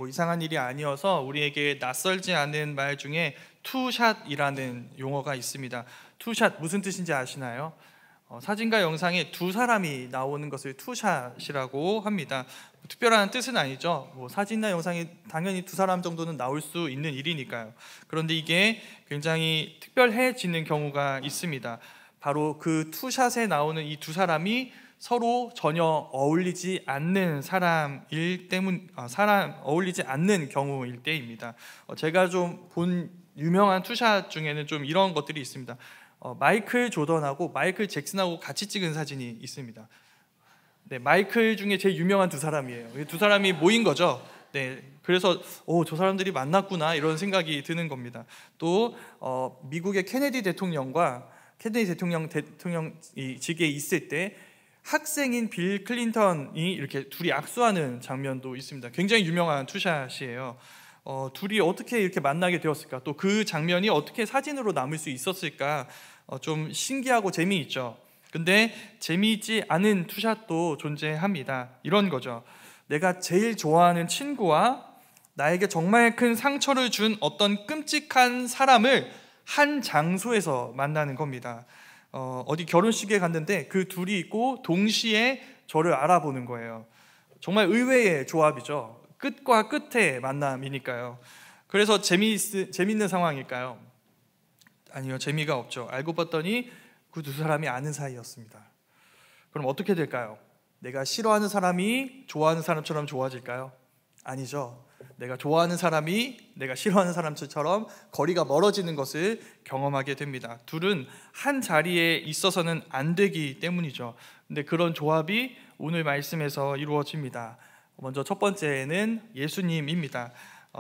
뭐 이상한 일이 아니어서 우리에게 낯설지 않은 말 중에 투샷이라는 용어가 있습니다. 투샷 무슨 뜻인지 아시나요? 사진과 영상에 두 사람이 나오는 것을 투샷이라고 합니다. 특별한 뜻은 아니죠. 뭐 사진이나 영상에 당연히 두 사람 정도는 나올 수 있는 일이니까요. 그런데 이게 굉장히 특별해지는 경우가 있습니다. 바로 그 투샷에 나오는 이 두 사람이 서로 전혀 어울리지 않는 어울리지 않는 경우일 때입니다. 제가 좀 본 유명한 투샷 중에는 좀 이런 것들이 있습니다. 마이클 조던하고 마이클 잭슨하고 같이 찍은 사진이 있습니다. 네, 마이클 중에 제일 유명한 두 사람이에요. 두 사람이 모인 거죠. 네, 그래서 저 사람들이 만났구나 이런 생각이 드는 겁니다. 또 미국의 케네디 대통령직에 있을 때 학생인 빌 클린턴이 이렇게 둘이 악수하는 장면도 있습니다. 굉장히 유명한 투샷이에요. 둘이 어떻게 이렇게 만나게 되었을까? 또 그 장면이 어떻게 사진으로 남을 수 있었을까? 좀 신기하고 재미있죠. 근데 재미있지 않은 투샷도 존재합니다. 이런 거죠. 내가 제일 좋아하는 친구와 나에게 정말 큰 상처를 준 어떤 끔찍한 사람을 한 장소에서 만나는 겁니다. 어디 결혼식에 갔는데 그 둘이 있고 동시에 저를 알아보는 거예요. 정말 의외의 조합이죠. 끝과 끝의 만남이니까요. 그래서 재미있는 상황일까요? 아니요, 재미가 없죠. 알고 봤더니 그 두 사람이 아는 사이였습니다. 그럼 어떻게 될까요? 내가 싫어하는 사람이 좋아하는 사람처럼 좋아질까요? 아니죠. 내가 좋아하는 사람이 내가 싫어하는 사람처럼 거리가 멀어지는 것을 경험하게 됩니다. 둘은 한 자리에 있어서는 안 되기 때문이죠. 근데 그런 조합이 오늘 말씀에서 이루어집니다. 먼저 첫 번째는 예수님입니다.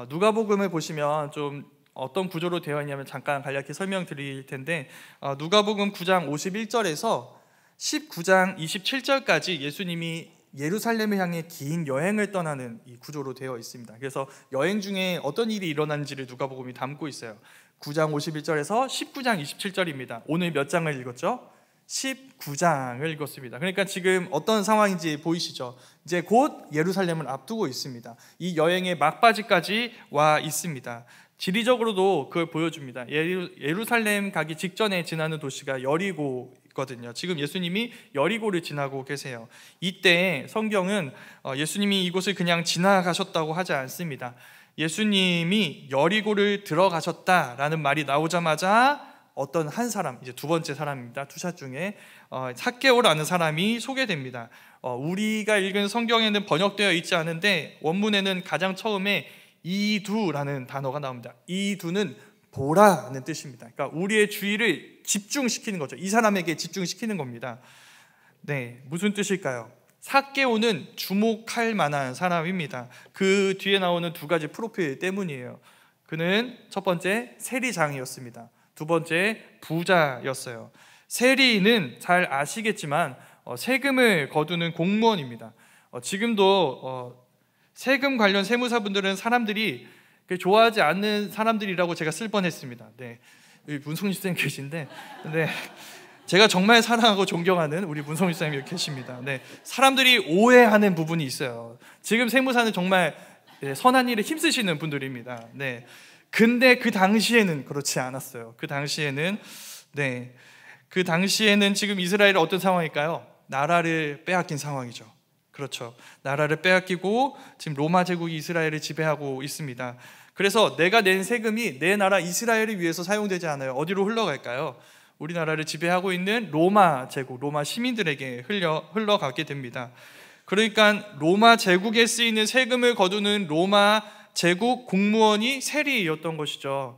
누가복음을 보시면 좀 어떤 구조로 되어 있냐면 잠깐 간략히 설명드릴 텐데, 누가복음 9장 51절에서 19장 27절까지 예수님이 예루살렘을 향해 긴 여행을 떠나는 이 구조로 되어 있습니다. 그래서 여행 중에 어떤 일이 일어나는지를 누가복음이 담고 있어요. 9장 51절에서 19장 27절입니다. 오늘 몇 장을 읽었죠? 19장을 읽었습니다. 그러니까 지금 어떤 상황인지 보이시죠? 이제 곧 예루살렘을 앞두고 있습니다. 이 여행의 막바지까지 와 있습니다. 지리적으로도 그걸 보여줍니다. 예루살렘 가기 직전에 지나는 도시가 여리고거든요. 지금 예수님이 여리고를 지나고 계세요. 이때 성경은 예수님이 이곳을 그냥 지나가셨다고 하지 않습니다. 예수님이 여리고를 들어가셨다라는 말이 나오자마자 어떤 한 사람, 이제 두 번째 사람입니다. 투샷 중에 삭개오라는 사람이 소개됩니다. 우리가 읽은 성경에는 번역되어 있지 않은데 원문에는 가장 처음에 이두라는 단어가 나옵니다. 이두는 보라는 뜻입니다. 그러니까 우리의 주의를 집중시키는 거죠. 이 사람에게 집중시키는 겁니다. 네, 무슨 뜻일까요? 삭개오는 주목할 만한 사람입니다. 그 뒤에 나오는 두 가지 프로필 때문이에요. 그는 첫 번째 세리장이었습니다. 두 번째 부자였어요. 세리는 잘 아시겠지만 세금을 거두는 공무원입니다. 지금도 세금 관련 세무사분들은 사람들이 좋아하지 않는 사람들이라고 제가 쓸 뻔했습니다. 네, 여기 문성일 선생님 계신데, 네, 제가 정말 사랑하고 존경하는 우리 문성일 선생님이 여기 계십니다. 네, 사람들이 오해하는 부분이 있어요. 지금 세무사는 정말 선한 일에 힘쓰시는 분들입니다. 네, 근데 그 당시에는 그렇지 않았어요. 그 당시에는 지금 이스라엘은 어떤 상황일까요? 나라를 빼앗긴 상황이죠. 그렇죠. 나라를 빼앗기고 지금 로마 제국이 이스라엘을 지배하고 있습니다. 그래서 내가 낸 세금이 내 나라 이스라엘을 위해서 사용되지 않아요. 어디로 흘러갈까요? 우리나라를 지배하고 있는 로마 제국, 로마 시민들에게 흘러가게 됩니다. 그러니까 로마 제국에 쓰이는 세금을 거두는 로마 제국 공무원이 세리였던 것이죠.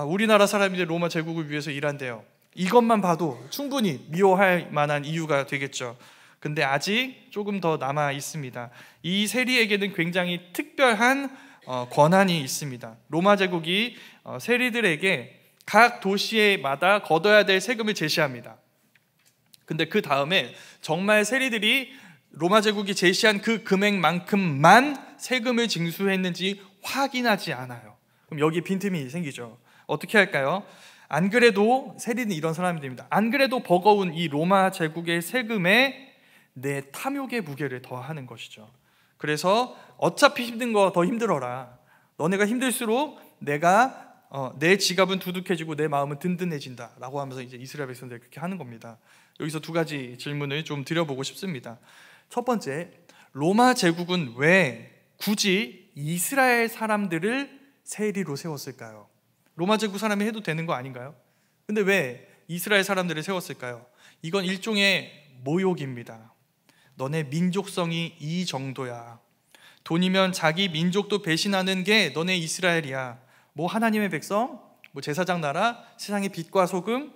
우리나라 사람인데 로마 제국을 위해서 일한대요. 이것만 봐도 충분히 미워할 만한 이유가 되겠죠. 근데 아직 조금 더 남아 있습니다. 이 세리에게는 굉장히 특별한 권한이 있습니다. 로마 제국이 세리들에게 각 도시에마다 걷어야 될 세금을 제시합니다. 근데 그 다음에 정말 세리들이 로마 제국이 제시한 그 금액만큼만 세금을 징수했는지 확인하지 않아요. 그럼 여기 빈틈이 생기죠. 어떻게 할까요? 안 그래도 세리는 이런 사람들입니다. 안 그래도 버거운 이 로마 제국의 세금에 내 탐욕의 무게를 더하는 것이죠. 그래서 어차피 힘든 거 더 힘들어라. 너네가 힘들수록 내가 내 지갑은 두둑해지고 내 마음은 든든해진다 라고 하면서 이제 이스라엘 백성들 그렇게 하는 겁니다. 여기서 두 가지 질문을 좀 드려보고 싶습니다. 첫 번째, 로마 제국은 왜 굳이 이스라엘 사람들을 세리로 세웠을까요? 로마 제국 사람이 해도 되는 거 아닌가요? 근데 왜 이스라엘 사람들을 세웠을까요? 이건 일종의 모욕입니다. 너네 민족성이 이 정도야. 돈이면 자기 민족도 배신하는 게 너네 이스라엘이야. 뭐 하나님의 백성, 뭐 제사장 나라, 세상의 빛과 소금.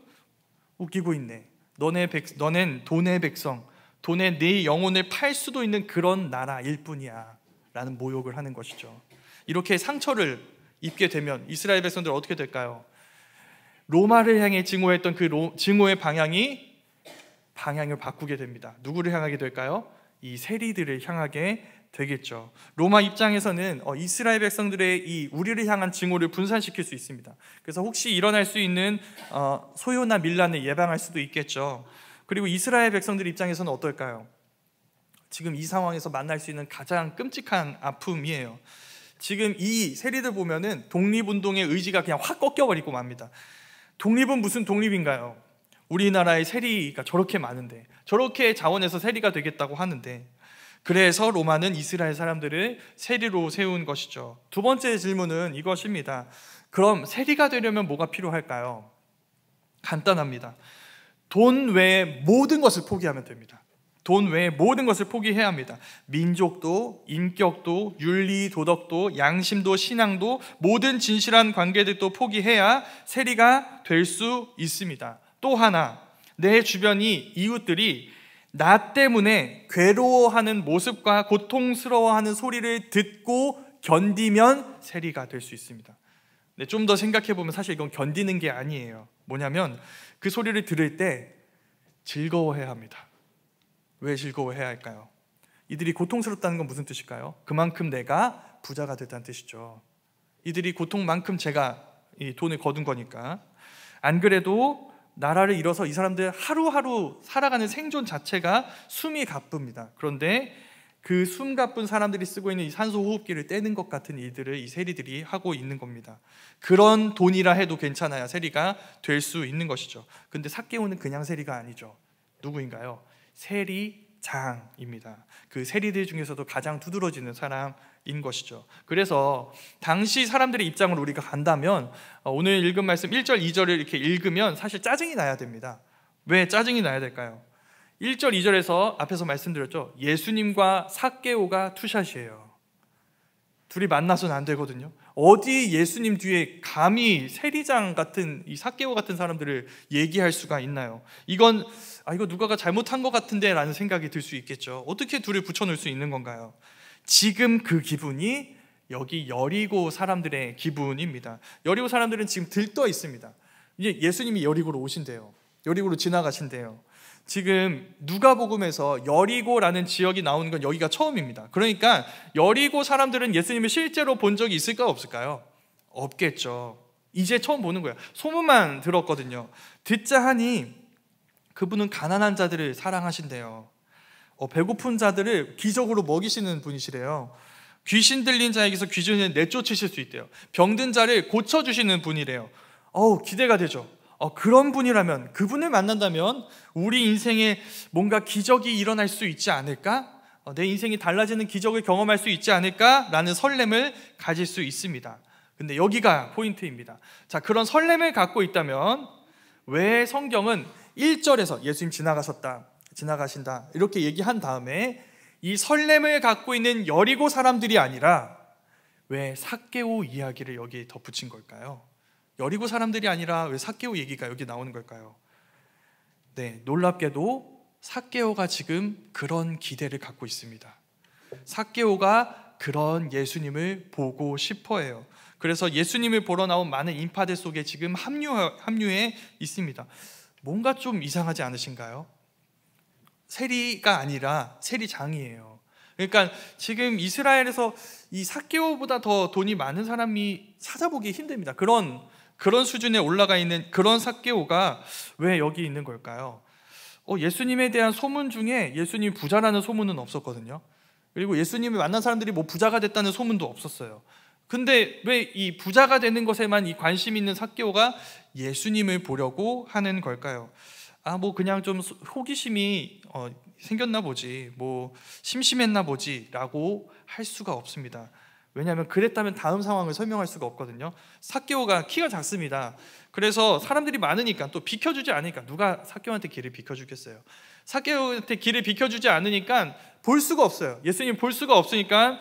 웃기고 있네. 너넨 돈의 백성, 돈에 네 영혼을 팔 수도 있는 그런 나라일 뿐이야 라는 모욕을 하는 것이죠. 이렇게 상처를 입게 되면 이스라엘 백성들 어떻게 될까요? 로마를 향해 증오했던 그 증오의 방향을 바꾸게 됩니다. 누구를 향하게 될까요? 이 세리들을 향하게 되겠죠. 로마 입장에서는 이스라엘 백성들의 이 우리를 향한 증오를 분산시킬 수 있습니다. 그래서 혹시 일어날 수 있는 소요나 밀란을 예방할 수도 있겠죠. 그리고 이스라엘 백성들 입장에서는 어떨까요? 지금 이 상황에서 만날 수 있는 가장 끔찍한 아픔이에요. 지금 이 세리들 보면은 독립운동의 의지가 그냥 확 꺾여버리고 맙니다. 독립은 무슨 독립인가요? 우리나라의 세리가 저렇게 많은데, 저렇게 자원해서 세리가 되겠다고 하는데, 그래서 로마는 이스라엘 사람들을 세리로 세운 것이죠. 두 번째 질문은 이것입니다. 그럼 세리가 되려면 뭐가 필요할까요? 간단합니다. 돈 외에 모든 것을 포기하면 됩니다. 돈 외에 모든 것을 포기해야 합니다. 민족도, 인격도, 윤리, 도덕도, 양심도, 신앙도, 모든 진실한 관계들도 포기해야 세리가 될 수 있습니다. 또 하나, 내 주변이 이웃들이 나 때문에 괴로워하는 모습과 고통스러워하는 소리를 듣고 견디면 세리가 될 수 있습니다. 좀 더 생각해 보면 사실 이건 견디는 게 아니에요. 뭐냐면 그 소리를 들을 때 즐거워해야 합니다. 왜 즐거워해야 할까요? 이들이 고통스럽다는 건 무슨 뜻일까요? 그만큼 내가 부자가 됐다는 뜻이죠. 이들이 고통만큼 제가 이 돈을 거둔 거니까. 안 그래도 나라를 잃어서 이 사람들 하루하루 살아가는 생존 자체가 숨이 가쁩니다. 그런데 그 숨 가쁜 사람들이 쓰고 있는 이 산소 호흡기를 떼는 것 같은 일들을 이 세리들이 하고 있는 겁니다. 그런 돈이라 해도 괜찮아야 세리가 될 수 있는 것이죠. 근데 삭개오는 그냥 세리가 아니죠. 누구인가요? 세리장입니다. 그 세리들 중에서도 가장 두드러지는 사람인 것이죠. 그래서 당시 사람들의 입장으로 우리가 간다면 오늘 읽은 말씀 1절, 2절을 이렇게 읽으면 사실 짜증이 나야 됩니다. 왜 짜증이 나야 될까요? 1절, 2절에서 앞에서 말씀드렸죠. 예수님과 삭개오가 투샷이에요. 둘이 만나서는 안 되거든요. 어디 예수님 뒤에 감히 세리장 같은 이 삭개오 같은 사람들을 얘기할 수가 있나요? 이거 누가가 잘못한 것 같은데 라는 생각이 들 수 있겠죠. 어떻게 둘을 붙여놓을 수 있는 건가요? 지금 그 기분이 여기 여리고 사람들의 기분입니다. 여리고 사람들은 지금 들떠 있습니다. 이제 예수님이 여리고로 오신대요. 여리고로 지나가신대요. 지금 누가복음에서 여리고라는 지역이 나오는 건 여기가 처음입니다. 그러니까 여리고 사람들은 예수님을 실제로 본 적이 있을까요? 없을까요? 없겠죠. 이제 처음 보는 거예요. 소문만 들었거든요. 듣자 하니 그분은 가난한 자들을 사랑하신대요. 배고픈 자들을 기적으로 먹이시는 분이시래요. 귀신 들린 자에게서 귀신을 내쫓으실 수 있대요. 병든 자를 고쳐주시는 분이래요. 기대가 되죠. 그런 분이라면, 그분을 만난다면 우리 인생에 뭔가 기적이 일어날 수 있지 않을까? 내 인생이 달라지는 기적을 경험할 수 있지 않을까라는 설렘을 가질 수 있습니다. 근데 여기가 포인트입니다. 자, 그런 설렘을 갖고 있다면 왜 성경은 1절에서 예수님 지나가신다 이렇게 얘기한 다음에 이 설렘을 갖고 있는 여리고 사람들이 아니라 왜 삭개오 이야기를 여기에 덧붙인 걸까요? 여리고 사람들이 아니라 왜 삭개오 얘기가 여기 나오는 걸까요? 네, 놀랍게도 삭개오가 지금 그런 기대를 갖고 있습니다. 삭개오가 그런 예수님을 보고 싶어해요. 그래서 예수님을 보러 나온 많은 인파들 속에 지금 합류해 있습니다. 뭔가 좀 이상하지 않으신가요? 세리가 아니라 세리장이에요. 그러니까 지금 이스라엘에서 이 삭개오보다 더 돈이 많은 사람이 찾아보기 힘듭니다. 그런 수준에 올라가 있는 그런 삭개오가 왜 여기 있는 걸까요? 예수님에 대한 소문 중에 예수님 부자라는 소문은 없었거든요. 그리고 예수님을 만난 사람들이 뭐 부자가 됐다는 소문도 없었어요. 근데 왜 이 부자가 되는 것에만 이 관심 있는 삭개오가 예수님을 보려고 하는 걸까요? 뭐 그냥 좀 호기심이 생겼나 보지, 뭐 심심했나 보지라고 할 수가 없습니다. 왜냐하면 그랬다면 다음 상황을 설명할 수가 없거든요. 삭개오가 키가 작습니다. 그래서 사람들이 많으니까 또 비켜주지 않으니까 누가 삭개오한테 길을 비켜주겠어요? 삭개오한테 길을 비켜주지 않으니까 볼 수가 없어요. 예수님 볼 수가 없으니까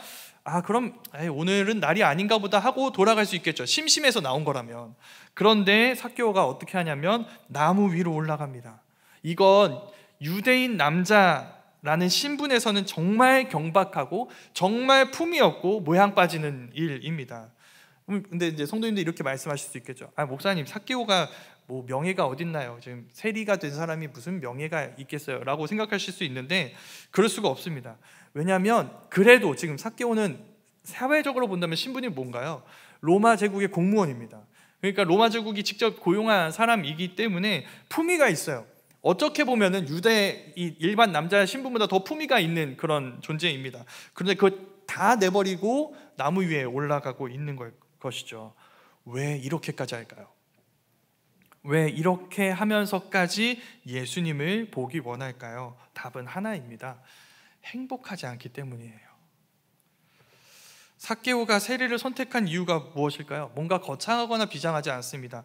그럼 오늘은 날이 아닌가 보다 하고 돌아갈 수 있겠죠. 심심해서 나온 거라면. 그런데 삭개오가 어떻게 하냐면 나무 위로 올라갑니다. 이건 유대인 남자라는 신분에서는 정말 경박하고 정말 품위 없고 모양 빠지는 일입니다. 근데 이제 성도님들 이렇게 말씀하실 수 있겠죠. 목사님, 삭개오가 뭐 명예가 어딨나요? 지금 세리가 된 사람이 무슨 명예가 있겠어요? 라고 생각하실 수 있는데 그럴 수가 없습니다. 왜냐하면 그래도 지금 삭개오는 사회적으로 본다면 신분이 뭔가요? 로마 제국의 공무원입니다. 그러니까 로마 제국이 직접 고용한 사람이기 때문에 품위가 있어요. 어떻게 보면은 유대 일반 남자의 신분보다 더 품위가 있는 그런 존재입니다. 그런데 그거 다 내버리고 나무 위에 올라가고 있는 것이죠. 왜 이렇게까지 할까요? 왜 이렇게 하면서까지 예수님을 보기 원할까요? 답은 하나입니다. 행복하지 않기 때문이에요. 삭개오가 세리를 선택한 이유가 무엇일까요? 뭔가 거창하거나 비장하지 않습니다.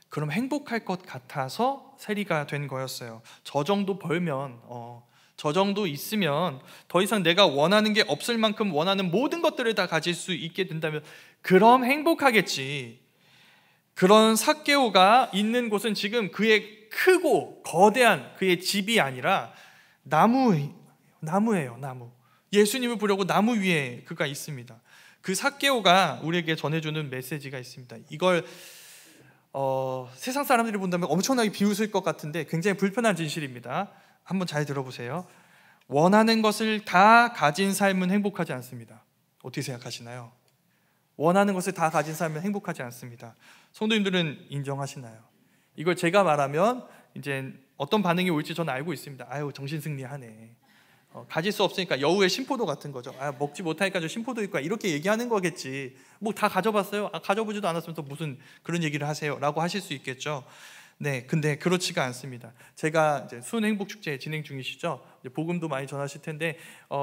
그럼 행복할 것 같아서 세리가 된 거였어요. 저 정도 벌면, 저 정도 있으면 더 이상 내가 원하는 게 없을 만큼 원하는 모든 것들을 다 가질 수 있게 된다면 그럼 행복하겠지. 그런 삭개오가 있는 곳은 지금 그의 크고 거대한 그의 집이 아니라 나무예요. 나무. 예수님을 보려고 나무 위에 그가 있습니다. 그 삭개오가 우리에게 전해주는 메시지가 있습니다. 이걸 세상 사람들이 본다면 엄청나게 비웃을 것 같은데 굉장히 불편한 진실입니다. 한번 잘 들어보세요. 원하는 것을 다 가진 삶은 행복하지 않습니다. 어떻게 생각하시나요? 원하는 것을 다 가진 삶은 행복하지 않습니다. 성도님들은 인정하시나요? 이걸 제가 말하면 이제 어떤 반응이 올지 저는 알고 있습니다. 정신승리하네. 가질 수 없으니까 여우의 심포도 같은 거죠. 먹지 못하니까 저 심포도 있고 이렇게 얘기하는 거겠지. 뭐 다 가져봤어요? 가져보지도 않았으면서 무슨 그런 얘기를 하세요? 라고 하실 수 있겠죠. 네, 근데 그렇지가 않습니다. 제가 이제 순행복축제 진행 중이시죠. 이제 복음도 많이 전하실 텐데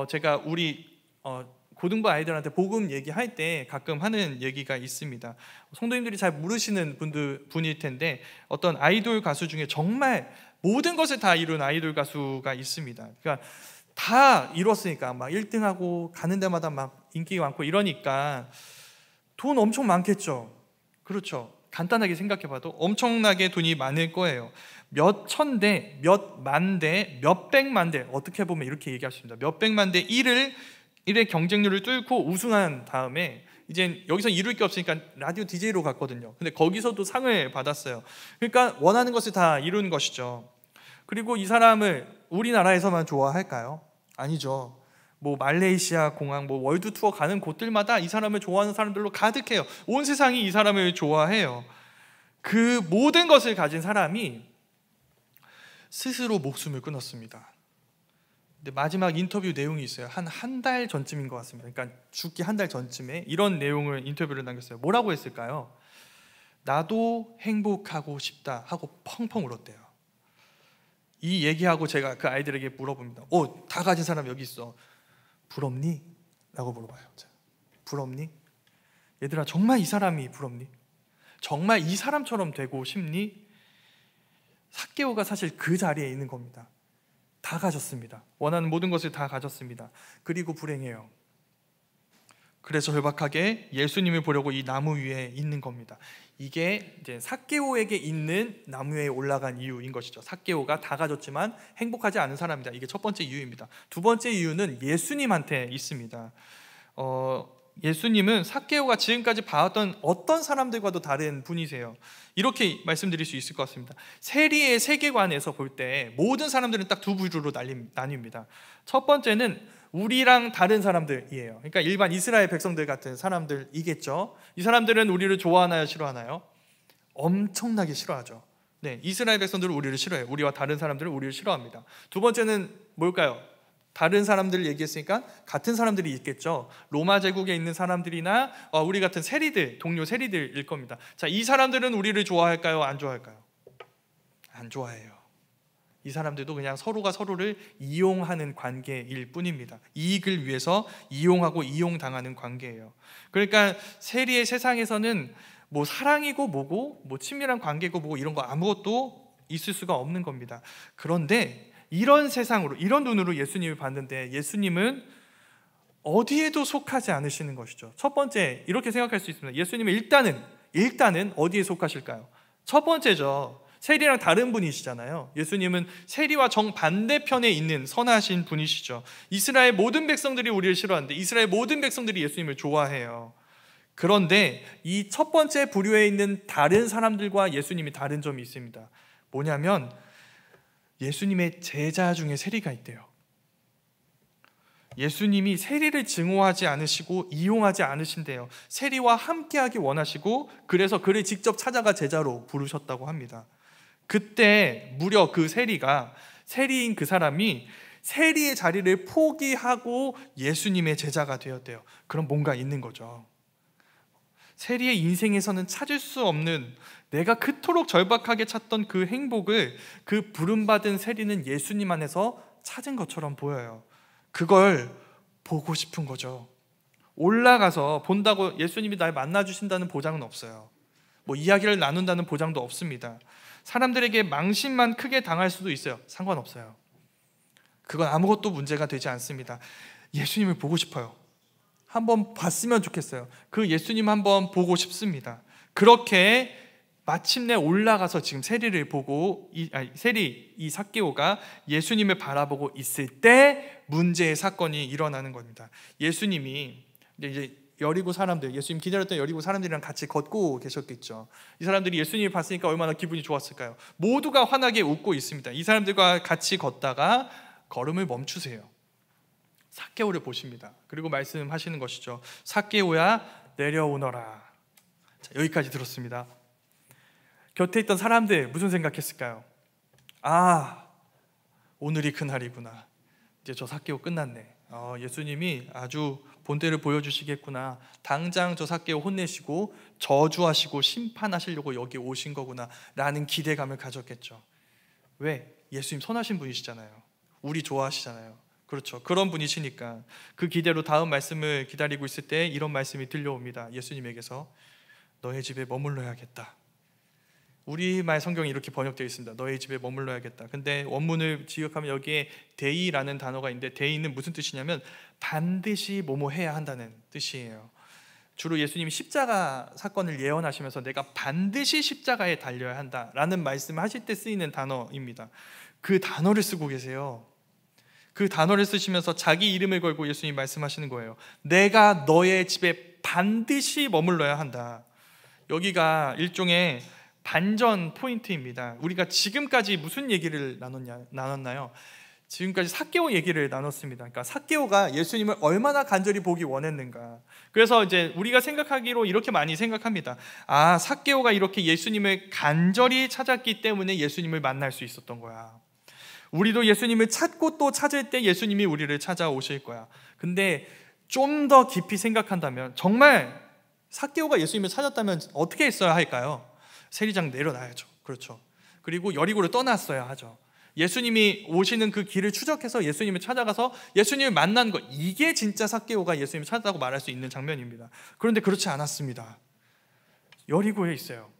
제가 우리 고등부 아이들한테 복음 얘기할 때 가끔 하는 얘기가 있습니다. 성도님들이 잘 모르시는 분일 텐데 어떤 아이돌 가수 중에 정말 모든 것을 다 이룬 아이돌 가수가 있습니다. 그러니까 다 이뤘으니까 막 1등하고 가는 데마다 막 인기가 많고 이러니까 돈 엄청 많겠죠. 그렇죠. 간단하게 생각해봐도 엄청나게 돈이 많을 거예요. 몇 천대, 몇 만대, 몇 백만 대, 어떻게 보면 이렇게 얘기할 수 있습니다. 몇 백만 대 1의 경쟁률을 뚫고 우승한 다음에 이제 여기서 이룰 게 없으니까 라디오 DJ로 갔거든요. 근데 거기서도 상을 받았어요. 그러니까 원하는 것을 다 이룬 것이죠. 그리고 이 사람을 우리나라에서만 좋아할까요? 아니죠. 뭐 말레이시아 공항, 뭐 월드 투어 가는 곳들마다 이 사람을 좋아하는 사람들로 가득해요. 온 세상이 이 사람을 좋아해요. 그 모든 것을 가진 사람이 스스로 목숨을 끊었습니다. 근데 마지막 인터뷰 내용이 있어요. 한 달 전쯤인 것 같습니다. 그러니까 죽기 한 달 전쯤에 이런 내용을 인터뷰를 남겼어요. 뭐라고 했을까요? 나도 행복하고 싶다 하고 펑펑 울었대요. 이 얘기하고 제가 그 아이들에게 물어봅니다. 다 가진 사람 여기 있어. 부럽니? 라고 물어봐요. 부럽니? 얘들아, 정말 이 사람이 부럽니? 정말 이 사람처럼 되고 싶니? 삭개오가 사실 그 자리에 있는 겁니다. 다 가졌습니다. 원하는 모든 것을 다 가졌습니다. 그리고 불행해요. 그래서 절박하게 예수님을 보려고 이 나무 위에 있는 겁니다. 이게 이제 삭개오에게 있는 나무 위에 올라간 이유인 것이죠. 삭개오가 다 가졌지만 행복하지 않은 사람이다. 이게 첫 번째 이유입니다. 두 번째 이유는 예수님한테 있습니다. 예수님은 삭개오가 지금까지 봐왔던 어떤 사람들과도 다른 분이세요. 이렇게 말씀드릴 수 있을 것 같습니다. 세리의 세계관에서 볼 때 모든 사람들은 딱 두 부류로 나뉩니다. 첫 번째는 우리랑 다른 사람들이에요. 그러니까 일반 이스라엘 백성들 같은 사람들이겠죠. 이 사람들은 우리를 좋아하나요, 싫어하나요? 엄청나게 싫어하죠. 네, 이스라엘 백성들은 우리를 싫어해요. 우리와 다른 사람들은 우리를 싫어합니다. 두 번째는 뭘까요? 다른 사람들을 얘기했으니까 같은 사람들이 있겠죠. 로마 제국에 있는 사람들이나 우리 같은 세리들, 동료 세리들일 겁니다. 자, 이 사람들은 우리를 좋아할까요? 안 좋아할까요? 안 좋아해요. 이 사람들도 그냥 서로가 서로를 이용하는 관계일 뿐입니다. 이익을 위해서 이용하고 이용당하는 관계예요. 그러니까 세리의 세상에서는 뭐 사랑이고 뭐고 뭐 친밀한 관계고 뭐고 이런 거 아무것도 있을 수가 없는 겁니다. 그런데 이런 세상으로, 이런 눈으로 예수님을 봤는데 예수님은 어디에도 속하지 않으시는 것이죠. 첫 번째, 이렇게 생각할 수 있습니다. 예수님은 일단은 어디에 속하실까요? 첫 번째죠. 세리랑 다른 분이시잖아요. 예수님은 세리와 정반대편에 있는 선하신 분이시죠. 이스라엘 모든 백성들이 우리를 싫어하는데 이스라엘 모든 백성들이 예수님을 좋아해요. 그런데 이 첫 번째 부류에 있는 다른 사람들과 예수님이 다른 점이 있습니다. 뭐냐면 예수님의 제자 중에 세리가 있대요. 예수님이 세리를 증오하지 않으시고 이용하지 않으신대요. 세리와 함께하기 원하시고 그래서 그를 직접 찾아가 제자로 부르셨다고 합니다. 그때 무려 그 세리인 그 사람이 세리의 자리를 포기하고 예수님의 제자가 되었대요. 그럼 뭔가 있는 거죠. 세리의 인생에서는 찾을 수 없는, 내가 그토록 절박하게 찾던 그 행복을 그 부름받은 세리는 예수님 안에서 찾은 것처럼 보여요. 그걸 보고 싶은 거죠. 올라가서 본다고 예수님이 날 만나주신다는 보장은 없어요. 뭐 이야기를 나눈다는 보장도 없습니다. 사람들에게 망신만 크게 당할 수도 있어요. 상관없어요. 그건 아무것도 문제가 되지 않습니다. 예수님을 보고 싶어요. 한번 봤으면 좋겠어요. 그 예수님 한번 보고 싶습니다. 그렇게 마침내 올라가서 지금 세리를 보고 이 삭개오가 예수님을 바라보고 있을 때 문제의 사건이 일어나는 겁니다. 예수님이 이제 여리고 사람들, 예수님 기다렸던 여리고 사람들이랑 같이 걷고 계셨겠죠. 이 사람들이 예수님을 봤으니까 얼마나 기분이 좋았을까요? 모두가 환하게 웃고 있습니다. 이 사람들과 같이 걷다가 걸음을 멈추세요. 삭개오를 보십니다. 그리고 말씀하시는 것이죠. 삭개오야 내려오너라. 자, 여기까지 들었습니다. 곁에 있던 사람들 무슨 생각했을까요? 아, 오늘이 그날이구나. 이제 저 삭개오 끝났네. 예수님이 아주 본때를 보여주시겠구나. 당장 저 삭개오 혼내시고 저주하시고 심판하시려고 여기 오신 거구나 라는 기대감을 가졌겠죠. 왜? 예수님 선하신 분이시잖아요. 우리 좋아하시잖아요. 그렇죠. 그런 분이시니까 그 기대로 다음 말씀을 기다리고 있을 때 이런 말씀이 들려옵니다. 예수님에게서 너의 집에 머물러야겠다. 우리말 성경이 이렇게 번역되어 있습니다. 너의 집에 머물러야겠다. 근데 원문을 지역하면 여기에 데이라는 단어가 있는데 데이는 무슨 뜻이냐면 반드시 뭐뭐 해야 한다는 뜻이에요. 주로 예수님이 십자가 사건을 예언하시면서 내가 반드시 십자가에 달려야 한다라는 말씀을 하실 때 쓰이는 단어입니다. 그 단어를 쓰고 계세요. 그 단어를 쓰시면서 자기 이름을 걸고 예수님이 말씀하시는 거예요. 내가 너의 집에 반드시 머물러야 한다. 여기가 일종의 반전 포인트입니다. 우리가 지금까지 무슨 얘기를 나눴나요? 지금까지 삭개오 얘기를 나눴습니다. 그러니까 삭개오가 예수님을 얼마나 간절히 보기 원했는가. 그래서 이제 우리가 생각하기로 이렇게 많이 생각합니다. 아, 삭개오가 이렇게 예수님을 간절히 찾았기 때문에 예수님을 만날 수 있었던 거야. 우리도 예수님을 찾고 또 찾을 때 예수님이 우리를 찾아오실 거야. 근데 좀 더 깊이 생각한다면 정말 삭개오가 예수님을 찾았다면 어떻게 했어야 할까요? 세리장 내려놔야죠. 그렇죠. 그리고 여리고를 떠났어야 하죠. 예수님이 오시는 그 길을 추적해서 예수님을 찾아가서 예수님을 만난 것, 이게 진짜 삭개오가 예수님을 찾았다고 말할 수 있는 장면입니다. 그런데 그렇지 않았습니다. 여리고에 있어요.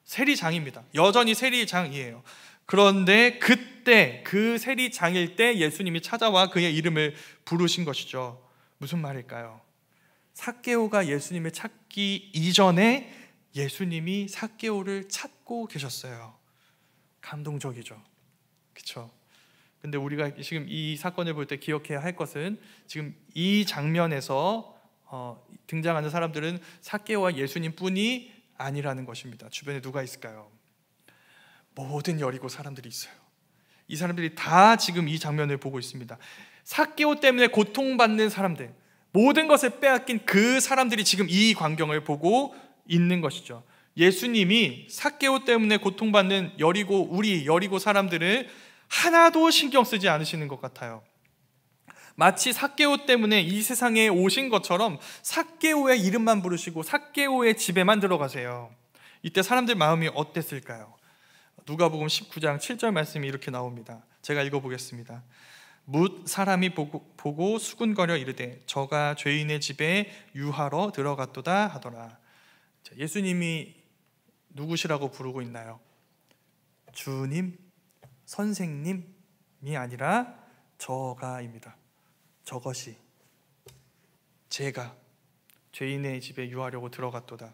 세리장입니다. 여전히 세리장이에요. 그런데 그때 그 세리장일 때 예수님이 찾아와 그의 이름을 부르신 것이죠. 무슨 말일까요? 삭개오가 예수님을 찾기 이전에 예수님이 삭개오를 찾고 계셨어요. 감동적이죠. 그렇죠? 근데 우리가 지금 이 사건을 볼 때 기억해야 할 것은 지금 이 장면에서 등장하는 사람들은 삭개오와 예수님뿐이 아니라는 것입니다. 주변에 누가 있을까요? 모든 여리고 사람들이 있어요. 이 사람들이 다 지금 이 장면을 보고 있습니다. 삭개오 때문에 고통받는 사람들, 모든 것을 빼앗긴 그 사람들이 지금 이 광경을 보고 있는 것이죠. 예수님이 삭개오 때문에 고통받는 우리 여리고 사람들을 하나도 신경 쓰지 않으시는 것 같아요. 마치 삭개오 때문에 이 세상에 오신 것처럼 삭개오의 이름만 부르시고 삭개오의 집에만 들어가세요. 이때 사람들 마음이 어땠을까요? 누가복음 19장 7절 말씀이 이렇게 나옵니다. 제가 읽어보겠습니다. 뭇 사람이 보고 수군거려 이르되 저가 죄인의 집에 유하러 들어갔도다 하더라. 예수님이 누구시라고 부르고 있나요? 주님, 선생님이 아니라 저가입니다. 저것이, 제가 죄인의 집에 유하려고 들어갔도다.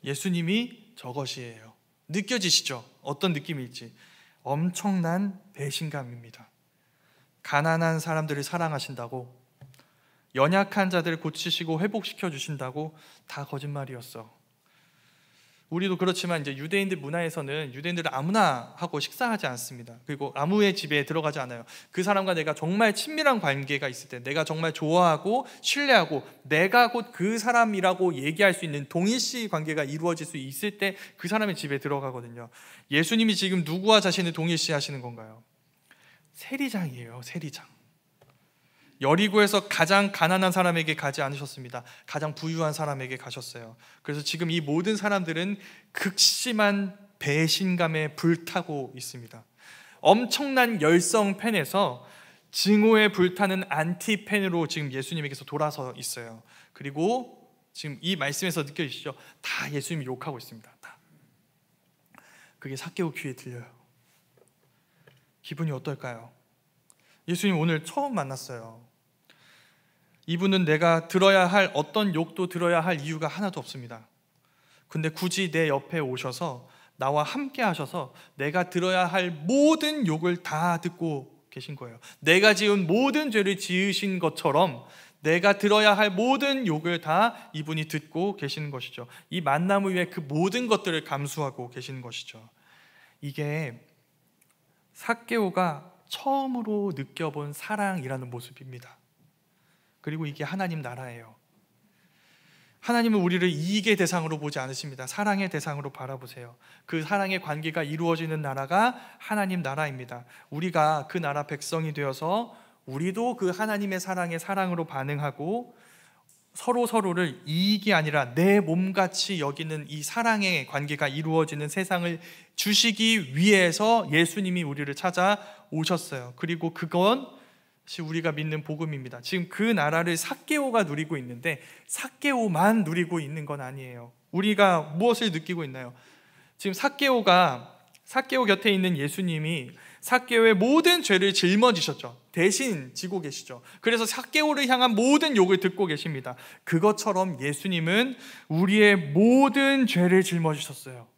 예수님이 저것이에요. 느껴지시죠? 어떤 느낌일지. 엄청난 배신감입니다. 가난한 사람들을 사랑하신다고, 연약한 자들을 고치시고 회복시켜 주신다고, 다 거짓말이었어. 우리도 그렇지만 이제 유대인들 문화에서는 유대인들을 아무나 하고 식사하지 않습니다. 그리고 아무의 집에 들어가지 않아요. 그 사람과 내가 정말 친밀한 관계가 있을 때, 내가 정말 좋아하고 신뢰하고 내가 곧 그 사람이라고 얘기할 수 있는 동일시 관계가 이루어질 수 있을 때 그 사람의 집에 들어가거든요. 예수님이 지금 누구와 자신을 동일시 하시는 건가요? 세리장이에요. 세리장. 여리고에서 가장 가난한 사람에게 가지 않으셨습니다. 가장 부유한 사람에게 가셨어요. 그래서 지금 이 모든 사람들은 극심한 배신감에 불타고 있습니다. 엄청난 열성팬에서 증오에 불타는 안티팬으로 지금 예수님에게서 돌아서 있어요. 그리고 지금 이 말씀에서 느껴지시죠? 다 예수님이 욕하고 있습니다. 다. 그게 삭개오 귀에 들려요. 기분이 어떨까요? 예수님 오늘 처음 만났어요. 이분은 내가 들어야 할 어떤 욕도 들어야 할 이유가 하나도 없습니다. 근데 굳이 내 옆에 오셔서 나와 함께 하셔서 내가 들어야 할 모든 욕을 다 듣고 계신 거예요. 내가 지은 모든 죄를 지으신 것처럼 내가 들어야 할 모든 욕을 다 이분이 듣고 계시는 것이죠. 이 만남을 위해 그 모든 것들을 감수하고 계시는 것이죠. 이게 삭개오가 처음으로 느껴본 사랑이라는 모습입니다. 그리고 이게 하나님 나라예요. 하나님은 우리를 이익의 대상으로 보지 않으십니다. 사랑의 대상으로 바라보세요. 그 사랑의 관계가 이루어지는 나라가 하나님 나라입니다. 우리가 그 나라 백성이 되어서 우리도 그 하나님의 사랑으로 반응하고 서로를 이익이 아니라 내 몸같이 여기는 이 사랑의 관계가 이루어지는 세상을 주시기 위해서 예수님이 우리를 찾아오셨어요. 그리고 그건 우리가 믿는 복음입니다. 지금 그 나라를 삭개오가 누리고 있는데 삭개오만 누리고 있는 건 아니에요. 우리가 무엇을 느끼고 있나요? 지금 삭개오 곁에 있는 예수님이 삭개오의 모든 죄를 짊어지셨죠. 대신 지고 계시죠. 그래서 삭개오를 향한 모든 욕을 듣고 계십니다. 그것처럼 예수님은 우리의 모든 죄를 짊어지셨어요.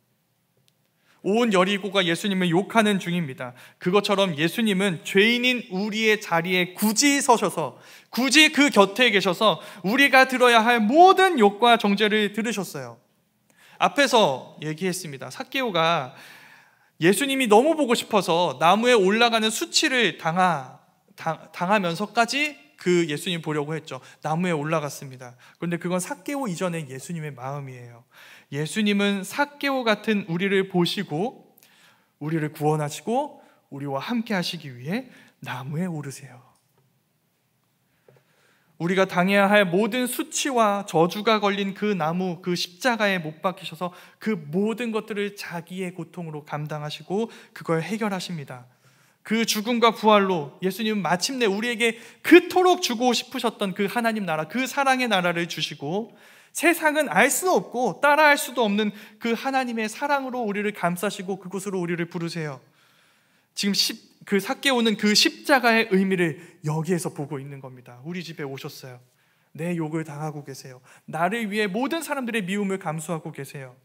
온 여리고가 예수님을 욕하는 중입니다. 그것처럼 예수님은 죄인인 우리의 자리에 굳이 서셔서, 굳이 그 곁에 계셔서 우리가 들어야 할 모든 욕과 정죄를 들으셨어요. 앞에서 얘기했습니다. 삭개오가 예수님이 너무 보고 싶어서 나무에 올라가는 수치를 당하면서까지 그 예수님 보려고 했죠. 나무에 올라갔습니다. 그런데 그건 삭개오 이전의 예수님의 마음이에요. 예수님은 삭개오 같은 우리를 보시고 우리를 구원하시고 우리와 함께 하시기 위해 나무에 오르세요. 우리가 당해야 할 모든 수치와 저주가 걸린 그 나무, 그 십자가에 못 박히셔서 그 모든 것들을 자기의 고통으로 감당하시고 그걸 해결하십니다. 그 죽음과 부활로 예수님은 마침내 우리에게 그토록 주고 싶으셨던 그 하나님 나라, 그 사랑의 나라를 주시고 세상은 알 수 없고 따라할 수도 없는 그 하나님의 사랑으로 우리를 감싸시고 그곳으로 우리를 부르세요. 지금 그 삭개오는 그 십자가의 의미를 여기에서 보고 있는 겁니다. 우리 집에 오셨어요. 내 욕을 당하고 계세요. 나를 위해 모든 사람들의 미움을 감수하고 계세요.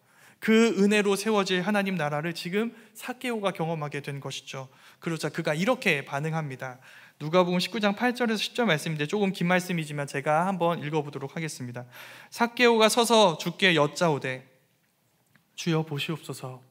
그 은혜로 세워질 하나님 나라를 지금 삭개오가 경험하게 된 것이죠. 그러자 그가 이렇게 반응합니다. 누가복음 19장 8절에서 10절 말씀인데 조금 긴 말씀이지만 제가 한번 읽어보도록 하겠습니다. 삭개오가 서서 주께 여짜오되 주여 보시옵소서,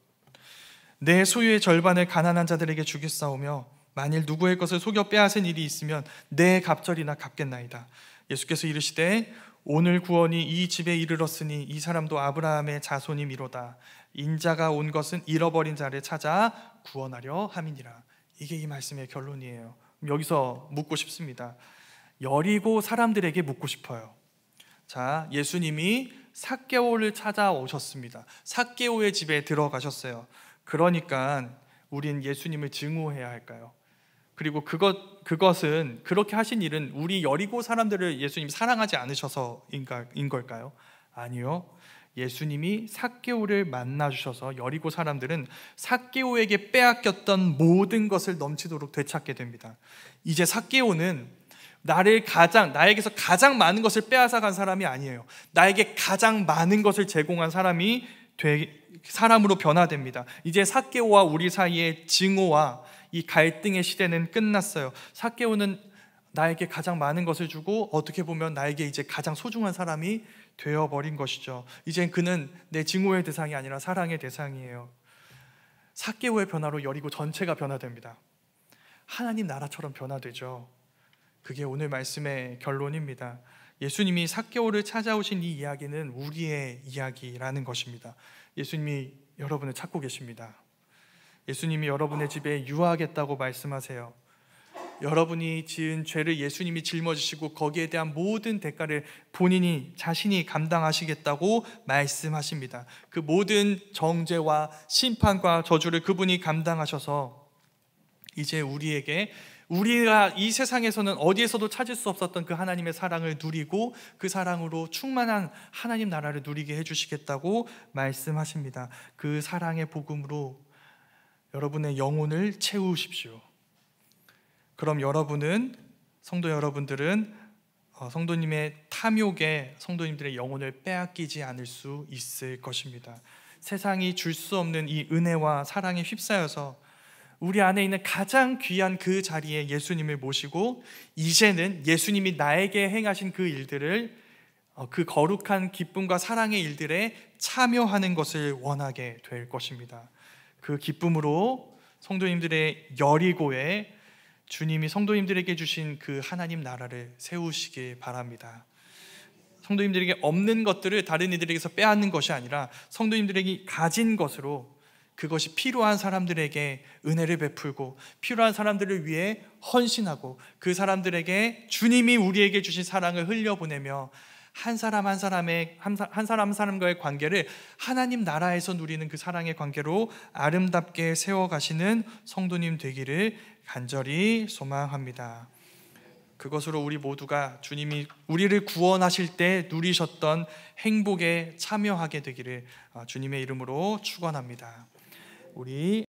내 소유의 절반을 가난한 자들에게 주겠사오며 만일 누구의 것을 속여 빼앗은 일이 있으면 내 갑절이나 갚겠나이다. 예수께서 이르시되 오늘 구원이 이 집에 이르렀으니 이 사람도 아브라함의 자손이미로다. 인자가 온 것은 잃어버린 자를 찾아 구원하려 함이니라. 이게 이 말씀의 결론이에요. 여기서 묻고 싶습니다. 여리고 사람들에게 묻고 싶어요. 자, 예수님이 삭개오를 찾아오셨습니다. 삭개오의 집에 들어가셨어요. 그러니까 우린 예수님을 증오해야 할까요? 그리고 그것은, 그렇게 하신 일은 우리 여리고 사람들을 예수님이 사랑하지 않으셔서인 걸까요? 아니요. 예수님이 삭개오를 만나 주셔서 여리고 사람들은 삭개오에게 빼앗겼던 모든 것을 넘치도록 되찾게 됩니다. 이제 삭개오는 나에게서 가장 많은 것을 빼앗아간 사람이 아니에요. 나에게 가장 많은 것을 제공한 사람으로 변화됩니다. 이제 삭개오와 우리 사이의 증오와 이 갈등의 시대는 끝났어요. 삭개오는 나에게 가장 많은 것을 주고 어떻게 보면 나에게 이제 가장 소중한 사람이 되어버린 것이죠. 이젠 그는 내 증오의 대상이 아니라 사랑의 대상이에요. 삭개오의 변화로 여리고 전체가 변화됩니다. 하나님 나라처럼 변화되죠. 그게 오늘 말씀의 결론입니다. 예수님이 삭개오를 찾아오신 이 이야기는 우리의 이야기라는 것입니다. 예수님이 여러분을 찾고 계십니다. 예수님이 여러분의 집에 유하겠다고 말씀하세요. 여러분이 지은 죄를 예수님이 짊어지시고 거기에 대한 모든 대가를 자신이 감당하시겠다고 말씀하십니다. 그 모든 정죄와 심판과 저주를 그분이 감당하셔서 이제 우리가 이 세상에서는 어디에서도 찾을 수 없었던 그 하나님의 사랑을 누리고 그 사랑으로 충만한 하나님 나라를 누리게 해주시겠다고 말씀하십니다. 그 사랑의 복음으로 여러분의 영혼을 채우십시오. 그럼 성도 여러분들은 성도님의 탐욕에 성도님들의 영혼을 빼앗기지 않을 수 있을 것입니다. 세상이 줄 수 없는 이 은혜와 사랑에 휩싸여서 우리 안에 있는 가장 귀한 그 자리에 예수님을 모시고 이제는 예수님이 나에게 행하신 그 일들을, 그 거룩한 기쁨과 사랑의 일들에 참여하는 것을 원하게 될 것입니다. 그 기쁨으로 성도님들의 여리고에 주님이 성도님들에게 주신 그 하나님 나라를 세우시길 바랍니다. 성도님들에게 없는 것들을 다른 이들에게서 빼앗는 것이 아니라 성도님들에게 가진 것으로 그것이 필요한 사람들에게 은혜를 베풀고 필요한 사람들을 위해 헌신하고 그 사람들에게 주님이 우리에게 주신 사랑을 흘려보내며 한 사람 한 사람과의 관계를 하나님 나라에서 누리는 그 사랑의 관계로 아름답게 세워가시는 성도님 되기를 간절히 소망합니다. 그것으로 우리 모두가 주님이 우리를 구원하실 때 누리셨던 행복에 참여하게 되기를 주님의 이름으로 축원합니다. 우리